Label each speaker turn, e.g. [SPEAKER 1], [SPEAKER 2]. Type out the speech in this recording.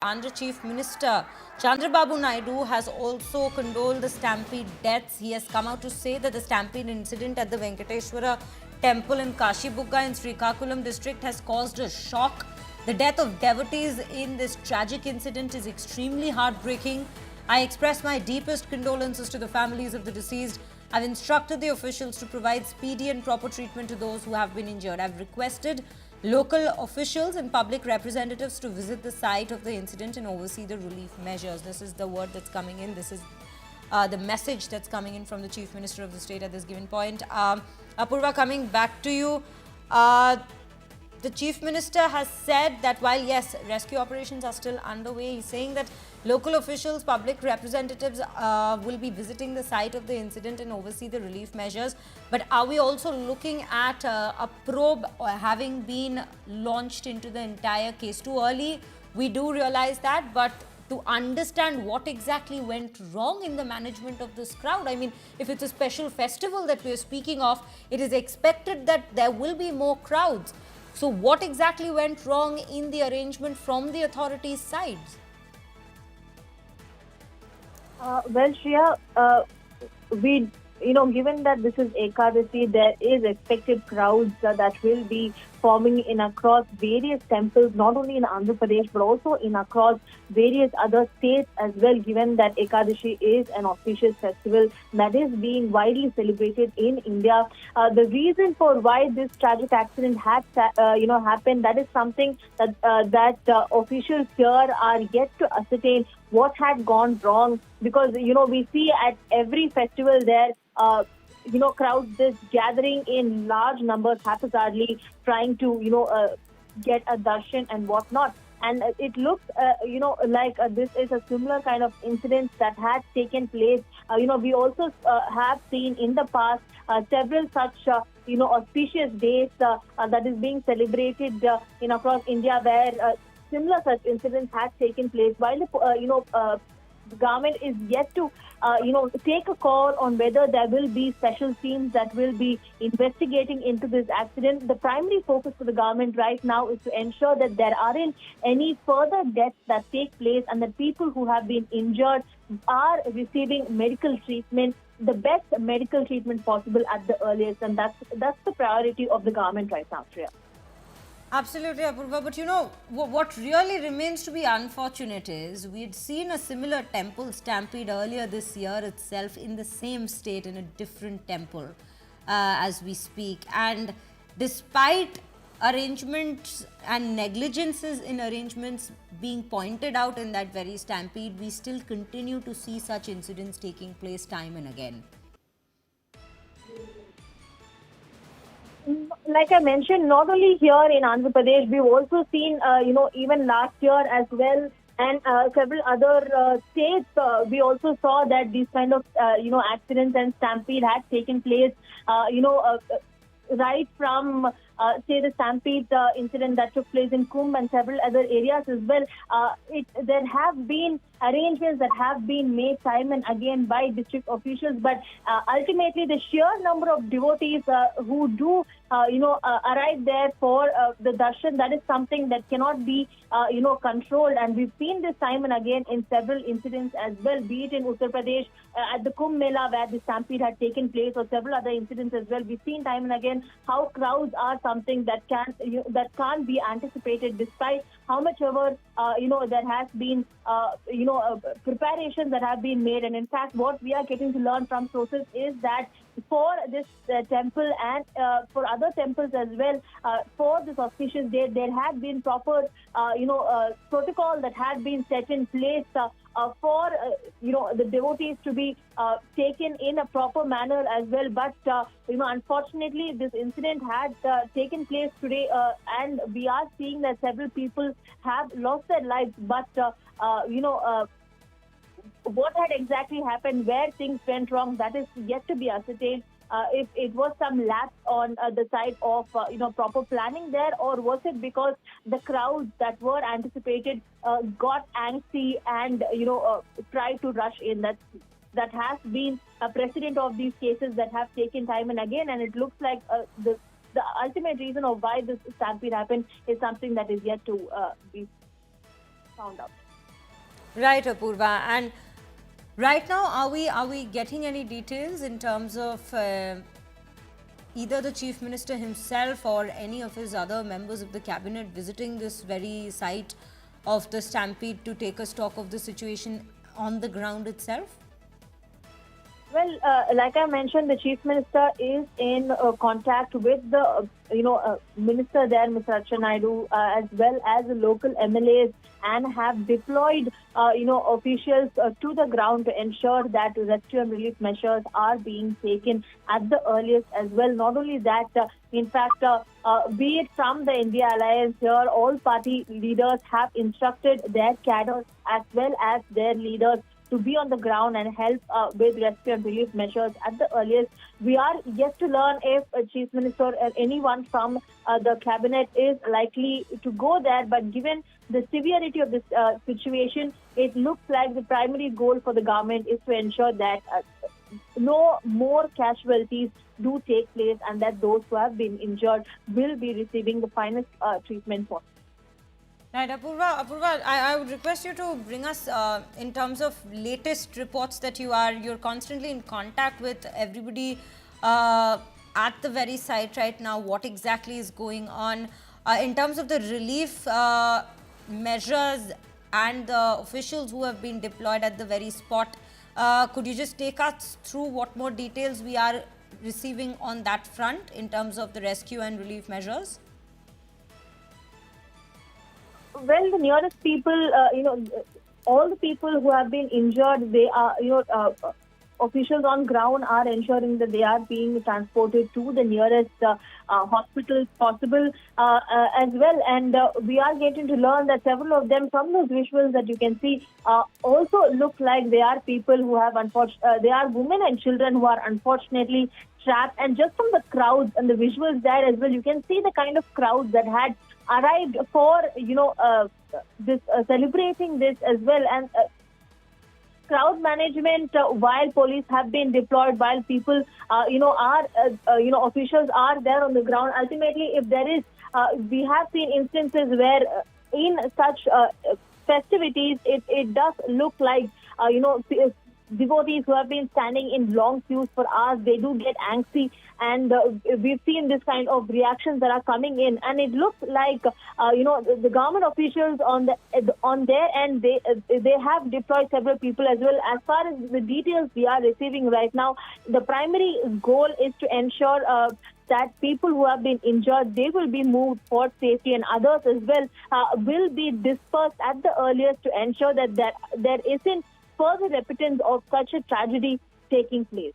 [SPEAKER 1] Andhra Chief Minister Chandrababu Naidu has also condoled the Stampede deaths. He has come out to say that the Stampede incident at the Venkateswara temple in Kashi Bugga in Srikakulam district has caused a shock. The death of devotees in this tragic incident is extremely heartbreaking. I express my deepest condolences to the families of the deceased. I've instructed the officials to provide speedy and proper treatment to those who have been injured. I've requested local officials and public representatives to visit the site of the incident and oversee the relief measures. This is the word that's coming in. This is the message that's coming in from the Chief Minister of the state at this given point. Apurva, coming back to you. The Chief Minister has said that while, yes, rescue operations are still underway, he's saying that local officials, public representatives will be visiting the site of the incident and oversee the relief measures. But are we also looking at a probe having been launched into the entire case? Too early, we do realize that, but to understand what exactly went wrong in the management of this crowd. I mean, if it's a special festival that we're speaking of, it is expected that there will be more crowds. So what exactly went wrong in the arrangement from the authorities' sides?
[SPEAKER 2] Well, Shreya, given that this is Ekadashi, there is expected crowds that will be forming in across various temples, not only in Andhra Pradesh, but also in across various other states as well, given that Ekadashi is an auspicious festival that is being widely celebrated in India. The reason for why this tragic accident had, happened, that is something that officials here are yet to ascertain what had gone wrong, because, we see at every festival there, crowds just gathering in large numbers haphazardly, trying to, get a darshan and whatnot. And it looks, like this is a similar kind of incident that had taken place. We also have seen in the past several such, auspicious days that is being celebrated in across India, where similar such incidents had taken place. While the government is yet to, take a call on whether there will be special teams that will be investigating into this accident. The primary focus for the government right now is to ensure that there aren't any further deaths that take place and that people who have been injured are receiving medical treatment, the best medical treatment possible at the earliest. And that's the priority of the government right now, Shreya.
[SPEAKER 1] Absolutely, Apurva. But what really remains to be unfortunate is we had seen a similar temple stampede earlier this year itself in the same state in a different temple as we speak. And despite arrangements and negligences in arrangements being pointed out in that very stampede, we still continue to see such incidents taking place time and again.
[SPEAKER 2] Like I mentioned, not only here in Andhra Pradesh, we've also seen, even last year as well, and several other states, we also saw that these kind of, accidents and stampede had taken place, right from, say, the Stampede incident that took place in Kumbh and several other areas as well. There have been arrangements that have been made time and again by district officials, but ultimately the sheer number of devotees who do, arrive there for the darshan, that is something that cannot be, controlled. And we've seen this time and again in several incidents as well, be it in Uttar Pradesh at the Kumbh Mela where the stampede had taken place, or several other incidents as well. We've seen time and again how crowds are something that can't be anticipated, despite how much ever there has been preparations that have been made. And in fact, what we are getting to learn from sources is that for this temple and for other temples as well, for this auspicious day, there had been proper protocol that had been set in place for the devotees to be taken in a proper manner as well. But unfortunately, this incident had taken place today, and we are seeing that several people have lost their lives. But what had exactly happened, where things went wrong, that is yet to be ascertained. If it was some lapse on the side of proper planning there, or was it because the crowds that were anticipated got angsty and tried to rush in. That has been a precedent of these cases that have taken time and again, and it looks like the ultimate reason of why this stampede happened is something that is yet to be found out.
[SPEAKER 1] Right, Apurva. And right now, are we getting any details in terms of either the Chief Minister himself or any of his other members of the cabinet visiting this very site of the stampede to take a stock of the situation on the ground itself?
[SPEAKER 2] Well, like I mentioned, the chief minister is in contact with the, minister there, Mr. Naidu, as well as the local MLAs, and have deployed, officials to the ground to ensure that rescue and relief measures are being taken at the earliest as well. Not only that, in fact, be it from the India Alliance here, all party leaders have instructed their cadres as well as their leaders to be on the ground and help with rescue and relief measures at the earliest. We are yet to learn if Chief Minister or anyone from the cabinet is likely to go there, but given the severity of this situation, it looks like the primary goal for the government is to ensure that no more casualties do take place and that those who have been injured will be receiving the finest treatment possible.
[SPEAKER 1] Right, Apurva, I would request you to bring us in terms of latest reports that you're constantly in contact with everybody at the very site right now. What exactly is going on in terms of the relief measures and the officials who have been deployed at the very spot? Could you just take us through what more details we are receiving on that front in terms of the rescue and relief measures?
[SPEAKER 2] Well, the nearest people, all the people who have been injured, they are, officials on ground are ensuring that they are being transported to the nearest hospitals possible as well. And we are getting to learn that several of them, from those visuals that you can see, also look like they are people who have, they are women and children who are unfortunately trapped. And just from the crowds and the visuals there as well, you can see the kind of crowds that had arrived for, this celebrating this as well. And crowd management, while police have been deployed, while people, officials are there on the ground. Ultimately, if there is, we have seen instances where in such festivities, it does look like, devotees who have been standing in long queues for hours, they do get angsty, and we've seen this kind of reactions that are coming in, and it looks like the government officials on their end, they have deployed several people as well. As far as the details we are receiving right now, the primary goal is to ensure that people who have been injured, they will be moved for safety, and others as well will be dispersed at the earliest to ensure that there isn't further repetitions of such a tragedy taking place.